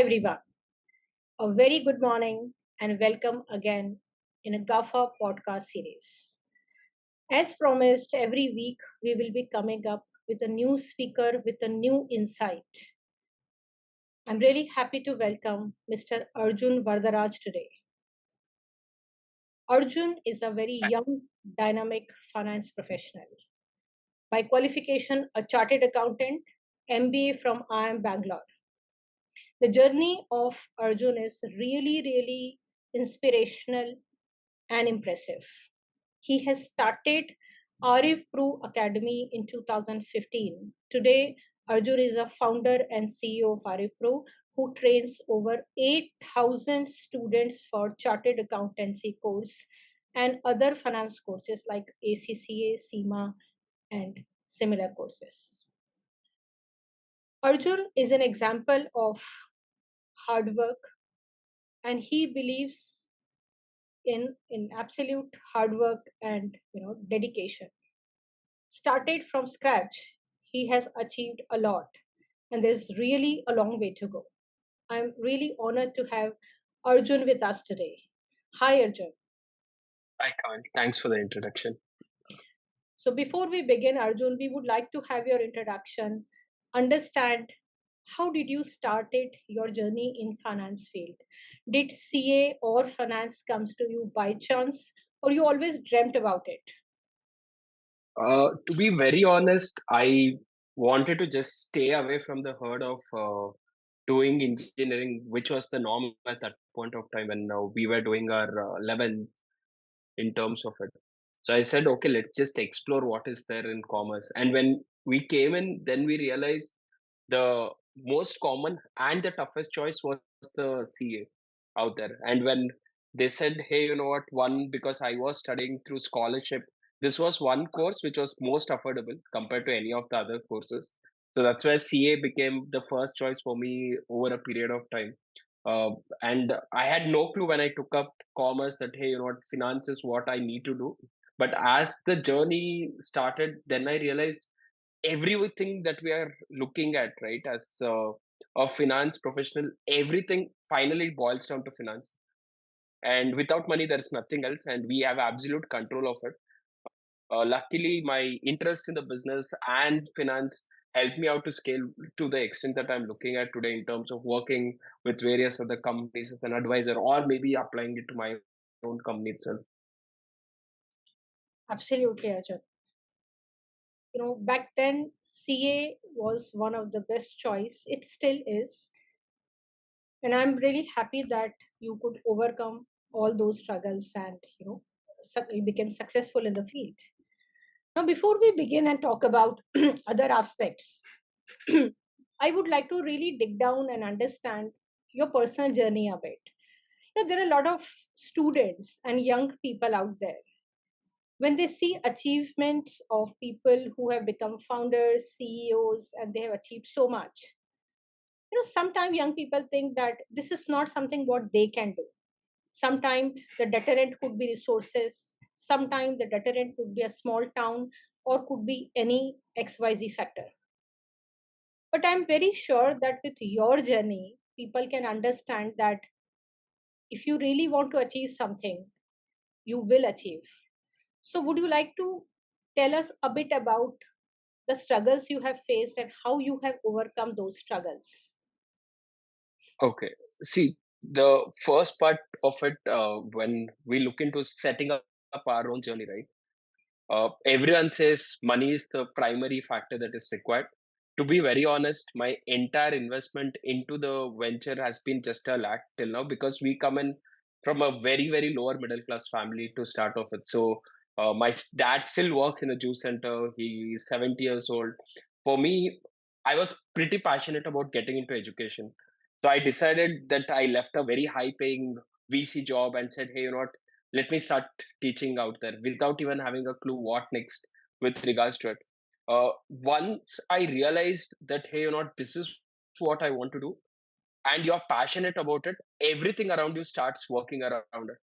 everyone. A very good morning and welcome again in a GAFA podcast series. As promised, every week we will be coming up with a new speaker with a new insight. I'm really happy to welcome Mr. Arjun Vardaraj today. Arjun is a very young, dynamic finance professional. By qualification, a chartered accountant, MBA from IIM Bangalore. The journey of Arjun is really inspirational and impressive. He has started ArivU Academy in 2015. Today, Arjun is a founder and CEO of ArivU, who trains over 8,000 students for chartered accountancy course and other finance courses like ACCA, CIMA, and similar courses. Arjun is an example of hard work, and he believes in absolute hard work and dedication. Started from scratch, he has achieved a lot, and there's really a long way to go. I'm really honored to have Arjun with us today. Hi, Arjun. Hi, Kamal. Thanks for the introduction. So before we begin, Arjun, we would like to have your introduction, understand how did you started your journey in finance field. Did CA or finance comes to you by chance, or you always dreamt about it? To be very honest, I wanted to just stay away from the herd of doing engineering, which was the norm at that point of time when we were doing our 11th in terms of it. So I said, okay, let's just explore what is there in commerce. And when we came in, then we realized the most common and the toughest choice was the CA out there. And when they said, hey, you know what, one, because I was studying through scholarship, this was one course which was most affordable compared to any of the other courses. So that's where CA became the first choice for me over a period of time. Uh, and I had no clue when I took up commerce that, hey, you know what, finance is what I need to do. But as the journey started, then I realized everything that we are looking at, right, as a finance professional, everything finally boils down to finance. And without money, there's nothing else, and we have absolute control of it. Luckily, my interest in the business and finance helped me out to scale to the extent that I'm looking at today in terms of working with various other companies as an advisor, or maybe applying it to my own company itself. Absolutely, Arjun. Back then CA was one of the best choice. It still is, and I'm really happy that you could overcome all those struggles and you became successful in the field. Now, before we begin and talk about other aspects, I would like to really dig down and understand your personal journey a bit. There are a lot of students and young people out there. When they see achievements of people who have become founders, CEOs, and they have achieved so much, sometimes young people think that this is not something what they can do. Sometimes the deterrent could be resources, sometimes the deterrent could be a small town, or could be any XYZ factor. But I'm very sure that with your journey, people can understand that if you really want to achieve something, you will achieve. So, would you like to tell us a bit about the struggles you have faced and how you have overcome those struggles? Okay. See, the first part of it, when we look into setting up our own journey, right? Everyone says money is the primary factor that is required. To be very honest, my entire investment into the venture has been just a lakh till now because we come in from a very lower middle class family to start off with. So my dad still works in a juice center. He's 70 years old. For me, I was pretty passionate about getting into education. So I decided that I left a very high paying VC job and said, hey, you know what? Let me start teaching out there without even having a clue what next with regards to it. Once I realized that, hey, you know, this is what I want to do, and you're passionate about it, everything around you starts working around it.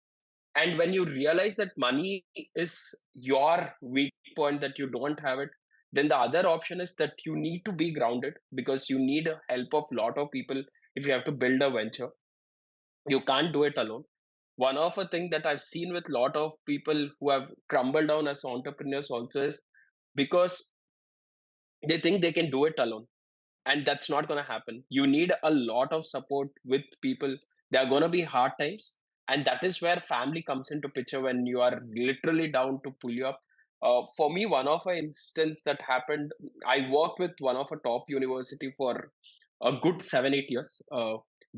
And when you realize that money is your weak point, that you don't have it, then the other option is that you need to be grounded because you need the help of a lot of people if you have to build a venture, you can't do it alone. One of a thing that I've seen with a lot of people who have crumbled down as entrepreneurs also is because they think they can do it alone, and that's not going to happen. You need a lot of support with people. There are going to be hard times, and that is where family comes into picture when you are literally down to pull you up. For me, one of an instance that happened, I worked with one of a top university for a good 7 8 years,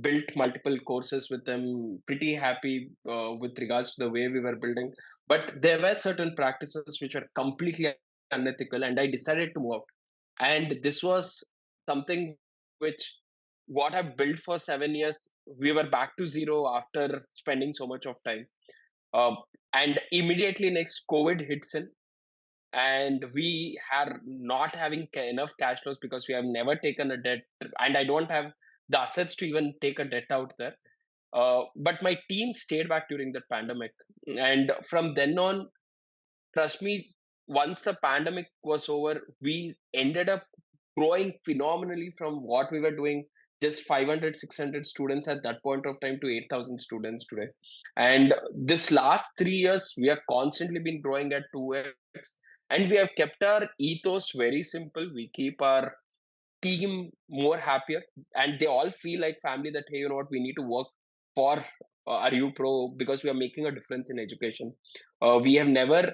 built multiple courses with them, pretty happy with regards to the way we were building, but there were certain practices which were completely unethical, and I decided to move out. And this was something which, what I built for 7 years, we were back to zero after spending so much of time. Uh, and immediately next, COVID hits in, and we are not having enough cash flows because we have never taken a debt, and I don't have the assets to even take a debt out there. But my team stayed back during the pandemic, and from then on, trust me, once the pandemic was over, we ended up growing phenomenally from what we were doing just 500, 600 students at that point of time to 8,000 students today. And this last 3 years, we have constantly been growing at 2x. And we have kept our ethos very simple. We keep our team more happier, and they all feel like family, that hey, you know what, we need to work for RU Pro because we are making a difference in education. We have never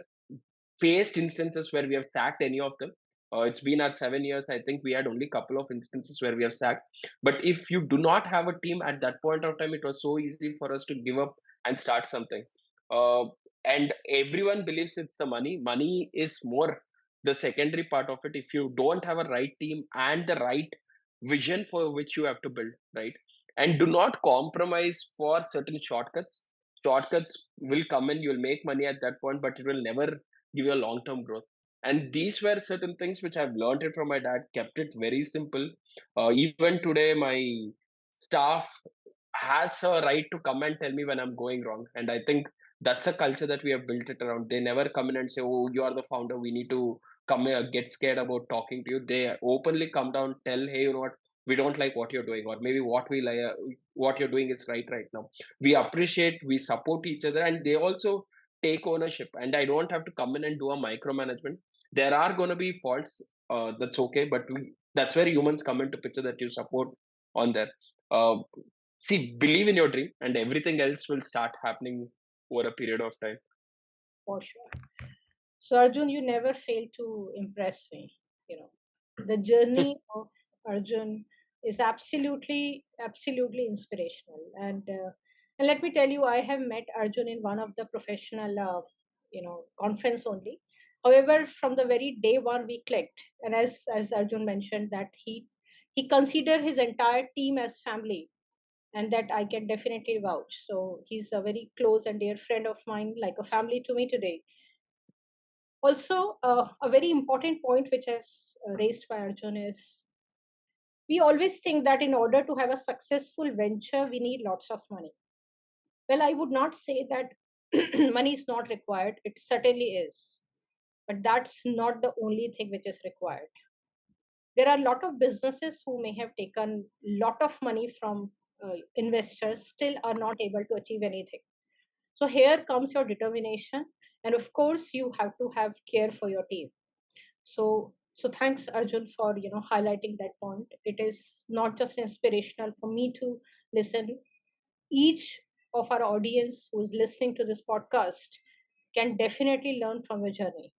faced instances where we have sacked any of them. It's been our 7 years. I think we had only a couple of instances where we have sacked. But if you do not have a team at that point of time, it was so easy for us to give up and start something. Uh, and everyone believes it's the money. Money is more the secondary part of it. If you don't have a right team and the right vision for which you have to build, right? And do not compromise for certain shortcuts. Shortcuts will come in, you'll make money at that point, but it will never give you a long term growth. And these were certain things which I've learned it from my dad, kept it very simple. Even today, my staff has a right to come and tell me when I'm going wrong. And I think that's a culture that we have built it around. They never come in and say, oh, you are the founder, we need to come here, get scared about talking to you. They openly come down, tell, hey, you know what, we don't like what you're doing, or maybe what we like, what you're doing is right now. We appreciate, we support each other, and they also take ownership, and I don't have to come in and do a micromanagement. There are going to be faults, that's okay, but that's where humans come into picture, that you support on that. uh, See, believe in your dream, and everything else will start happening over a period of time. For sure. So, Arjun, you never fail to impress me. You know, the journey of Arjun is absolutely inspirational. And let me tell you, I have met Arjun in one of the professional, conference only. However, from the very day one, we clicked, and as Arjun mentioned, that he considered his entire team as family, and that I can definitely vouch. So he's a very close and dear friend of mine, like a family to me today. Also, a very important point which is raised by Arjun is, we always think that in order to have a successful venture, we need lots of money. Well, I would not say that money is not required. It certainly is. But that's not the only thing which is required. There are a lot of businesses who may have taken lot of money from investors, still are not able to achieve anything. So here comes your determination, and of course, you have to have care for your team. So thanks, Arjun, for highlighting that point. It is not just inspirational for me to listen. Each of our audience who is listening to this podcast can definitely learn from your journey.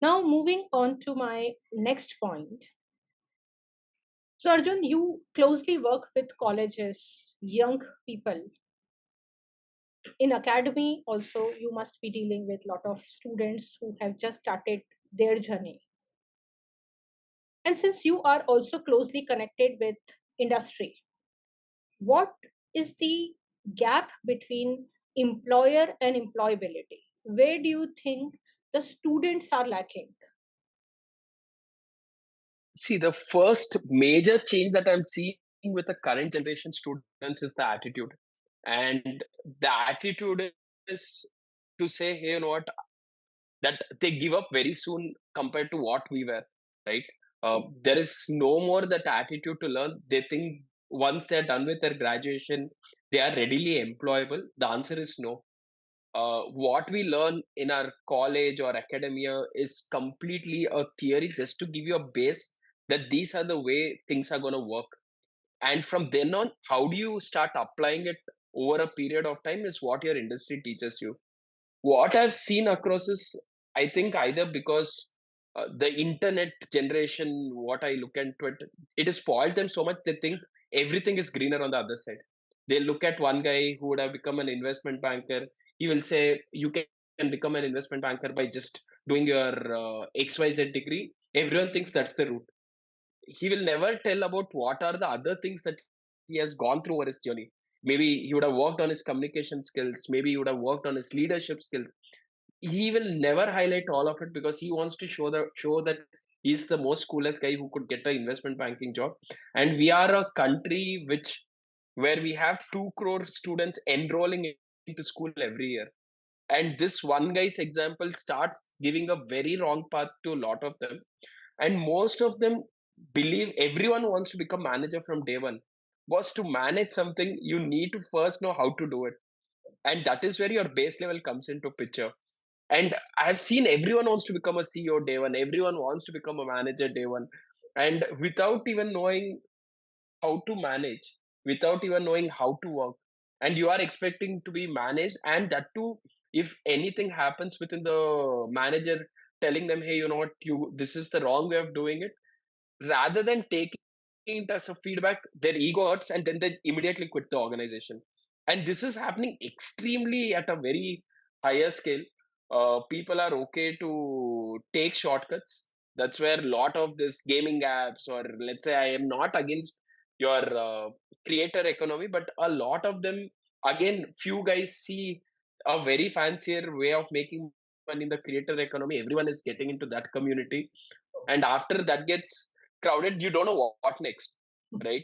Now, moving on to my next point. So, Arjun, you closely work with colleges, young people. In academy, also, you must be dealing with a lot of students who have just started their journey. And since you are also closely connected with industry, what is the gap between employer and employability? Where do you think the students are lacking? See, the first major change that I'm seeing with the current generation students is the attitude. And the attitude is to say, hey, you know what, that they give up very soon compared to what we were, right? There is no more that attitude to learn. They think once they're done with their graduation, they are readily employable? The answer is no. What we learn in our college or academia is completely a theory just to give you a base that these are the way things are going to work. And from then on, how do you start applying it over a period of time is what your industry teaches you. What I've seen across is, I think either because the internet generation, what I look into it, it has spoiled them so much. They think everything is greener on the other side. They look at one guy who would have become an investment banker. He will say, you can become an investment banker by just doing your XYZ degree. Everyone thinks that's the route. He will never tell about what are the other things that he has gone through over his journey. Maybe he would have worked on his communication skills. Maybe he would have worked on his leadership skills. He will never highlight all of it because he wants to show that he's the most coolest guy who could get an investment banking job. And we are a country where we have 2 crore students enrolling into school every year. And this one guy's example starts giving a very wrong path to a lot of them. And most of them believe everyone wants to become manager from day one. Was to manage something, you need to first know how to do it. And that is where your base level comes into picture. And I've seen everyone wants to become a CEO day one, everyone wants to become a manager day one. And without even knowing how to manage, without even knowing how to work, and you are expecting to be managed, and that too, if anything happens within the manager telling them, hey, you know what, you this is the wrong way of doing it, rather than taking it as a feedback, their ego hurts and then they immediately quit the organization. And this is happening extremely at a very higher scale. People are okay to take shortcuts. That's where a lot of this gaming apps, or let's say, I am not against your creator economy, but a lot of them, again, few guys see a very fancier way of making money in the creator economy. Everyone is getting into that community, and after that gets crowded, you don't know what next, right?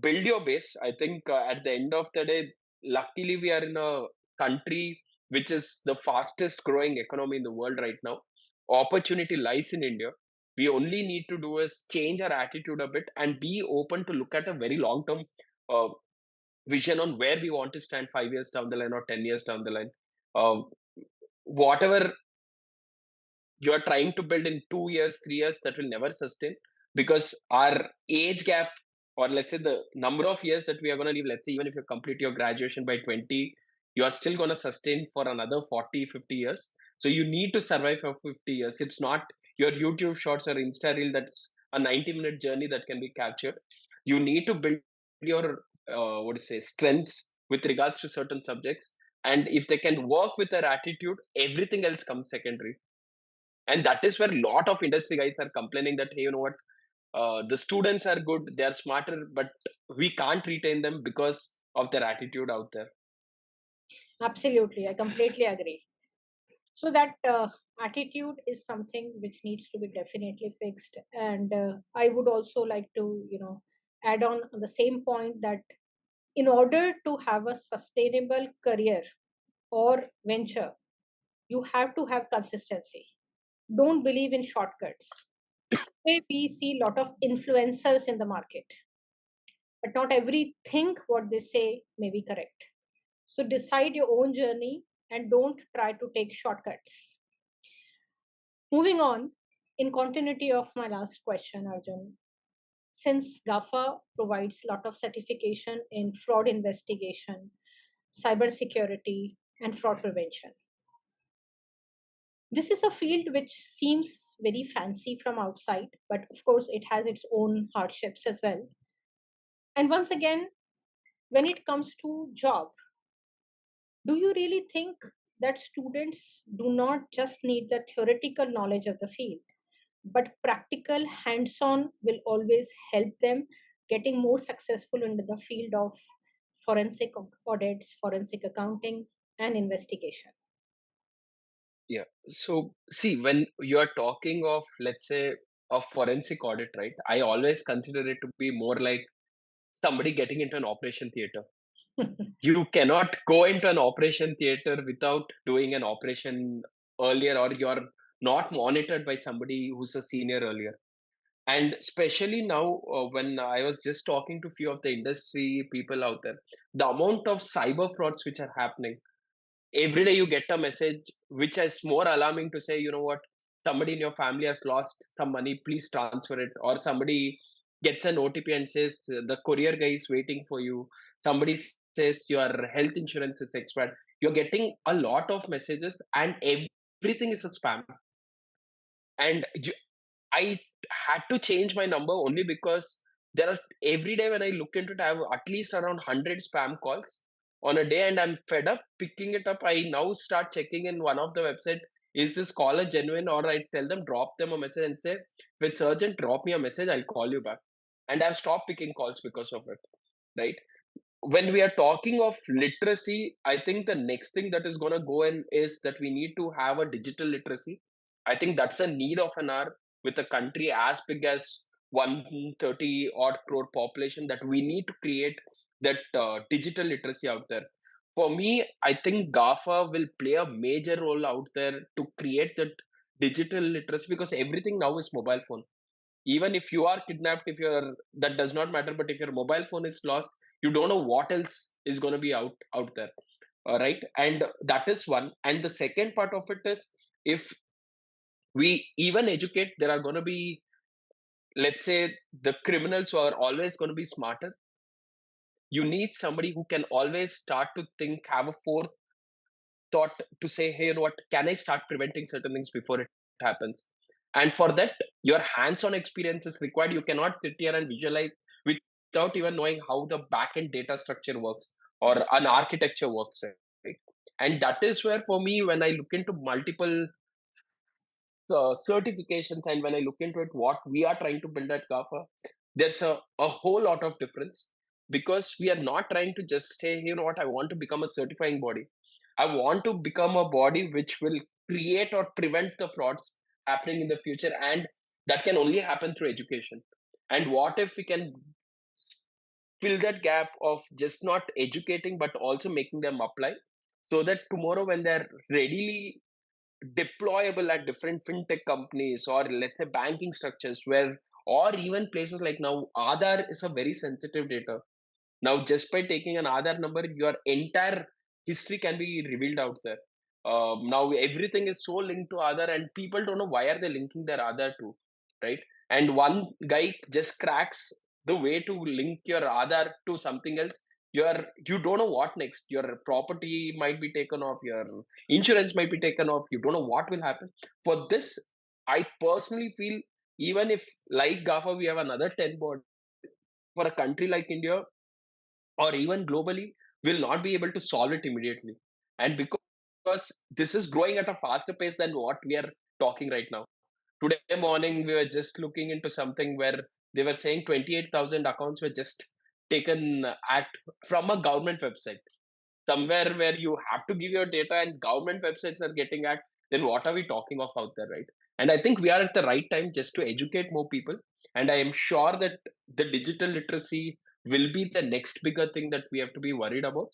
Build your base. I think at the end of the day, luckily we are in a country which is the fastest growing economy in the world right now. Opportunity lies in India. We only need to do is change our attitude a bit and be open to look at a very long term uh, vision on where we want to stand 5 years down the line or 10 years down the line. um, Whatever you're trying to build in 2 years, 3 years, that will never sustain, because our age gap, or let's say the number of years that we are going to live, let's say even if you complete your graduation by 20, you are still going to sustain for another 40, 50 years. So you need to survive for 50 years. It's not your YouTube shorts or Insta reel that's a 90-minute journey that can be captured. You need to build your, what to say, strengths with regards to certain subjects. And if they can work with their attitude, everything else comes secondary. And that is where a lot of industry guys are complaining that, hey, you know what, the students are good, they are smarter, but we can't retain them because of their attitude out there. Absolutely, I completely agree. So that attitude is something which needs to be definitely fixed. And I would also like to, add on the same point that in order to have a sustainable career or venture, you have to have consistency. Don't believe in shortcuts. Today we see a lot of influencers in the market, but not everything what they say may be correct. So decide your own journey and don't try to take shortcuts. Moving on, in continuity of my last question, Arjun, since GAFA provides a lot of certification in fraud investigation, cybersecurity, and fraud prevention, this is a field which seems very fancy from outside, but of course, it has its own hardships as well. And once again, when it comes to job, do you really think that students do not just need the theoretical knowledge of the field, but practical hands-on will always help them getting more successful into the field of forensic audits, forensic accounting, and investigation? Yeah. So see, when you are talking of, let's say, of forensic audit, right? I always consider it to be more like somebody getting into an operation theater. You cannot go into an operation theater without doing an operation earlier, or you're not monitored by somebody who's a senior earlier. And especially now, when I was just talking to few of the industry people out there, the amount of cyber frauds which are happening, every day you get a message which is more alarming to say, you know what, somebody in your family has lost some money, please transfer it. Or somebody gets an OTP and says the courier guy is waiting for you. Somebody says your health insurance is expired. You're getting a lot of messages, and everything is a spam. And I had to change my number only because there are, every day when I look into it, I have at least around 100 spam calls on a day, and I'm fed up picking it up. I now start checking in one of the website, is this caller genuine? Or I tell them, drop them a message and say, if it's urgent, drop me a message, I'll call you back. And I've stopped picking calls because of it, right? When we are talking of literacy, I think the next thing that is going to go in is that we need to have a digital literacy. I think that's a need of an hour with a country as big as 130 odd crore population, that we need to create that digital literacy out there. For me, I think GAFA will play a major role out there to create that digital literacy, because everything now is mobile phone. Even if you are kidnapped, if you're, that does not matter, but if your mobile phone is lost, you don't know what else is going to be out there. All right, and that is one. And the second part of it is, if we even educate, there are going to be, let's say, the criminals who are always going to be smarter. You need somebody who can always start to think, have a forethought to say, hey, you know what, can I start preventing certain things before it happens? And for that, your hands-on experience is required. You cannot sit here and visualize without even knowing how the back-end data structure works or an architecture works, right? And that is where, for me, when I look into multiple certifications, and when I look into it, what we are trying to build at GAFA, there's a whole lot of difference, because we are not trying to just say, you know what, I want to become a certifying body. I want to become a body which will create or prevent the frauds happening in the future, and that can only happen through education. And what if we can fill that gap of just not educating but also making them apply, so that tomorrow when they're readily deployable at different fintech companies, or let's say banking structures, where, or even places like, now Aadhaar is a very sensitive data. Now, just by taking an Aadhaar number, your entire history can be revealed out there. Now everything is so linked to Aadhaar, and people don't know why are they linking their Aadhaar to, right? And one guy just cracks the way to link your Aadhaar to something else. You don't know what next. Your property might be taken off. Your insurance might be taken off. You don't know what will happen. For this, I personally feel, even if like GAFA, we have another 10 board, for a country like India, or even globally, will not be able to solve it immediately. And because this is growing at a faster pace than what we are talking right now. Today morning, we were just looking into something where they were saying 28,000 accounts were just taken at from a government website, somewhere where you have to give your data and government websites are getting at. Then what are we talking of out there, right? And I think we are at the right time just to educate more people. And I am sure that the digital literacy will be the next bigger thing that we have to be worried about,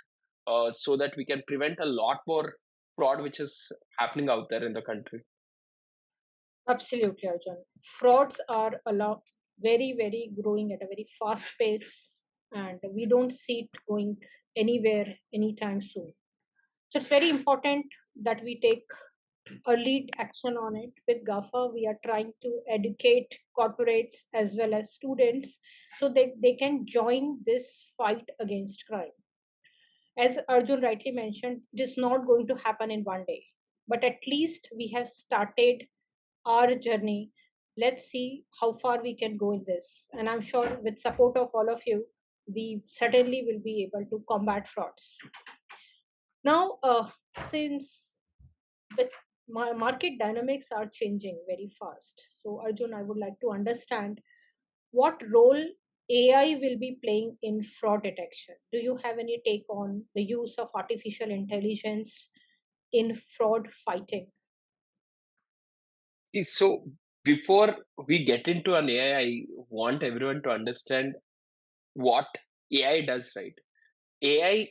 so that we can prevent a lot more fraud which is happening out there in the country. Absolutely, Arjun. Frauds are very, very growing at a very fast pace, and we don't see it going anywhere anytime soon. So it's very important that we take early action on it. With GAFA, we are trying to educate corporates as well as students so that they can join this fight against crime. As Arjun rightly mentioned, it is not going to happen in one day, but at least we have started our journey. Let's see how far we can go in this. And I'm sure with support of all of you, we certainly will be able to combat frauds. Now, since the market dynamics are changing very fast, so Arjun, I would like to understand what role AI will be playing in fraud detection. Do you have any take on the use of artificial intelligence in fraud fighting? See, so before we get into an AI, I want everyone to understand what AI does, right? AI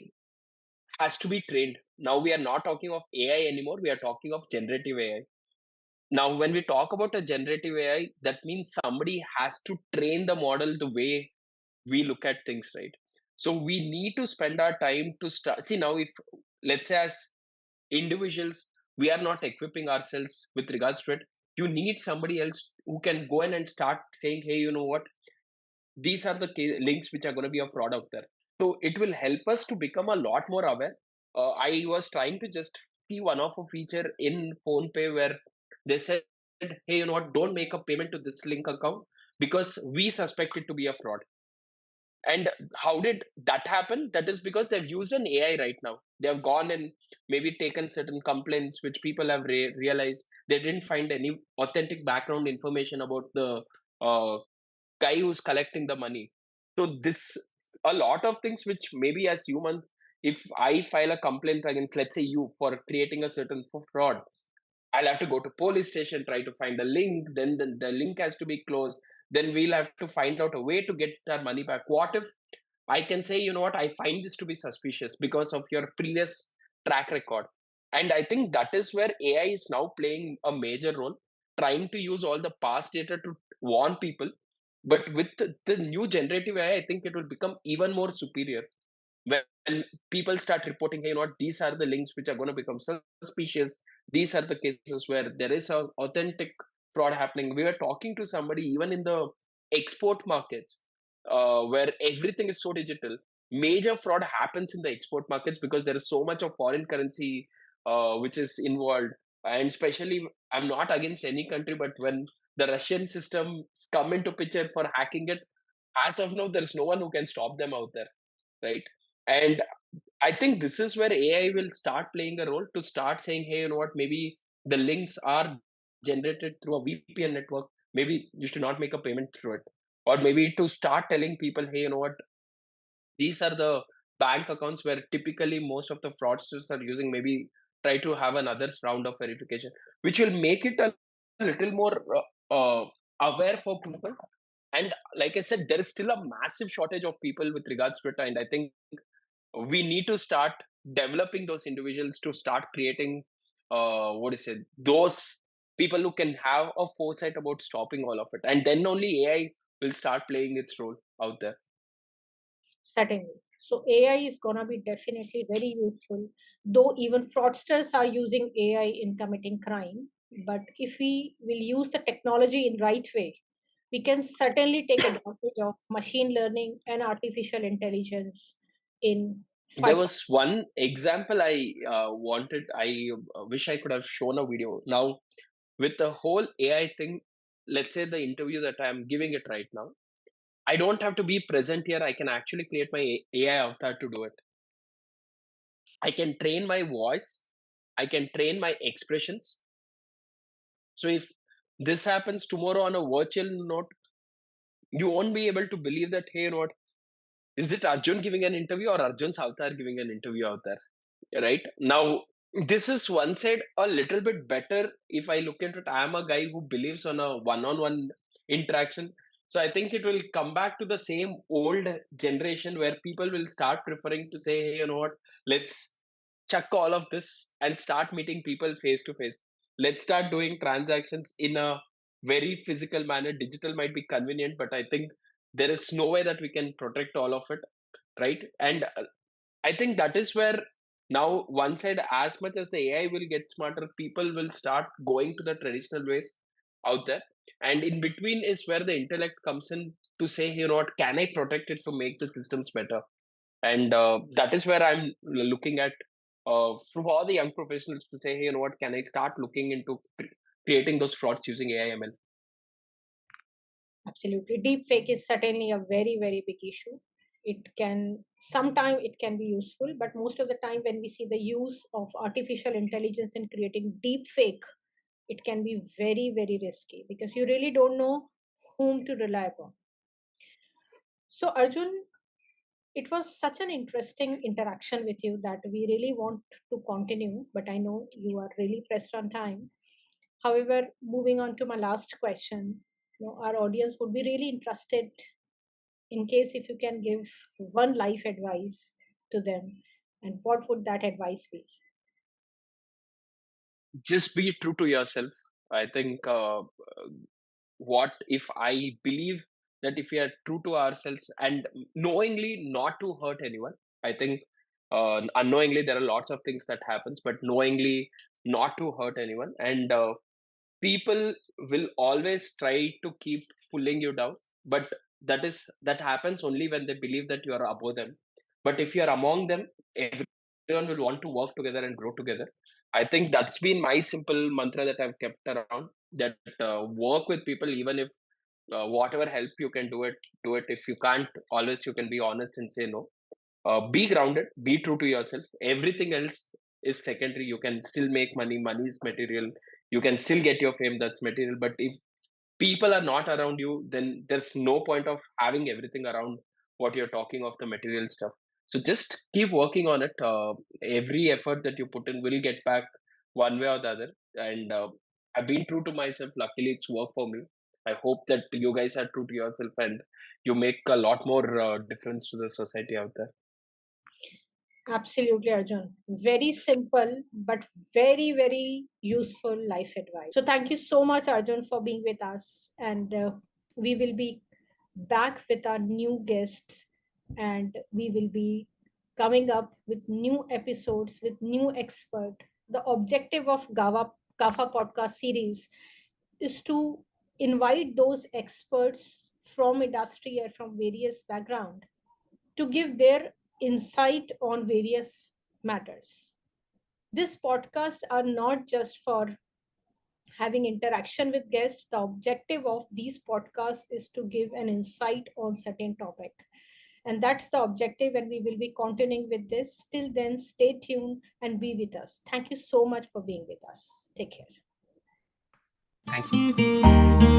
has to be trained. Now we are not talking of AI anymore. We are talking of generative AI. Now, when we talk about a generative AI, that means somebody has to train the model the way we look at things, right? So we need to spend our time to start. See, now, if let's say as individuals, we are not equipping ourselves with regards to it, you need somebody else who can go in and start saying, hey, you know what? These are the links which are going to be a fraud out there. So it will help us to become a lot more aware. I was trying to just see one of a feature in phone pay where they said, hey, you know what, don't make a payment to this link account because we suspect it to be a fraud. And how did that happen? That is because they've used an AI right now. They have gone and maybe taken certain complaints which people have realized they didn't find any authentic background information about the uh, guy who's collecting the money. So this, a lot of things which maybe as humans, if I file a complaint against, let's say, you for creating a certain fraud, I'll have to go to police station, try to find a link, then the link has to be closed. Then we'll have to find out a way to get our money back. What if I can say, you know what, I find this to be suspicious because of your previous track record? And I think that is where AI is now playing a major role, trying to use all the past data to warn people. But with the new generative AI, I think it will become even more superior when people start reporting, hey, you know what, these are the links which are going to become suspicious. These are the cases where there is a authentic fraud happening. We were talking to somebody even in the export markets, where everything is so digital. Major fraud happens in the export markets because there is so much of foreign currency which is involved. And especially, I'm not against any country, but when the Russian systems come into picture for hacking it, as of now, there's no one who can stop them out there, right? And I think this is where AI will start playing a role to start saying, hey, you know what, maybe the links are generated through a VPN network. Maybe you should not make a payment through it. Or maybe to start telling people, hey, you know what, these are the bank accounts where typically most of the fraudsters are using. Maybe try to have another round of verification, which will make it a little more aware for people. And like I said, there is still a massive shortage of people with regards to it. And I think we need to start developing those individuals to start creating what is it, those people who can have a foresight about stopping all of it, and then only AI will start playing its role out there. Certainly. So AI is gonna be definitely very useful, though even fraudsters are using AI in committing crime. But if we will use the technology in right way, we can certainly take advantage of machine learning and artificial intelligence in There fight. was one example I wanted, I wish I could have shown a video. Now, with the whole AI thing, let's say the interview that I'm giving it right now, I don't have to be present here. I can actually create my AI avatar to do it. I can train my voice. I can train my expressions. So if this happens tomorrow on a virtual note, you won't be able to believe that, hey, you know what? Is it Arjun giving an interview or Arjun's avatar giving an interview out there? Right? Now, this is one side a little bit better if I look into it. I am a guy who believes on a one-on-one interaction. So I think it will come back to the same old generation where people will start preferring to say, hey, you know what, let's chuck all of this and start meeting people face to face. Let's start doing transactions in a very physical manner. Digital might be convenient, but I think there is no way that we can protect all of it, right? And I think that is where now one side, as much as the AI will get smarter, people will start going to the traditional ways out there. And in between is where the intellect comes in to say, you know what, can I protect it to make the systems better? And that is where I'm looking at from all the young professionals to say, hey, you know what, can I start looking into creating those frauds using AI ML? Absolutely. Deep fake is certainly a very, very big issue. It can sometimes it can be useful, but most of the time when we see the use of artificial intelligence in creating deep fake, it can be very, very risky because you really don't know whom to rely upon. So Arjun, it was such an interesting interaction with you that we really want to continue, but I know you are really pressed on time. However, moving on to my last question, our audience would be really interested in case if you can give one life advice to them, and what would that advice be? Just be true to yourself. I think what if I believe that if we are true to ourselves and knowingly not to hurt anyone, I think unknowingly there are lots of things that happens, but knowingly not to hurt anyone, and people will always try to keep pulling you down, but that happens only when they believe that you are above them. But if you are among them, everyone will want to work together and grow together. I think that's been my simple mantra that I've kept around, that work with people, even if whatever help you can do it. If you can't, always you can be honest and say no. Be grounded, be true to yourself. Everything else is secondary. You can still make money, money is material. You can still get your fame, that's material. But if people are not around you, then there's no point of having everything around what you're talking of the material stuff. So just keep working on it. Every effort that you put in will get back one way or the other. And I've been true to myself. Luckily, it's worked for me. I hope that you guys are true to yourself and you make a lot more difference to the society out there. Absolutely, Arjun. Very simple, but very, very useful life advice. So, thank you so much, Arjun, for being with us. And we will be back with our new guests, and we will be coming up with new episodes with new expert. The objective of GAFA podcast series is to invite those experts from industry or from various background to give their insight on various matters. This podcast are not just for having interaction with guests. The objective of these podcasts is to give an insight on certain topic. And that's the objective, and we will be continuing with this. Till then, stay tuned and be with us. Thank you so much for being with us. Take care. Thank you.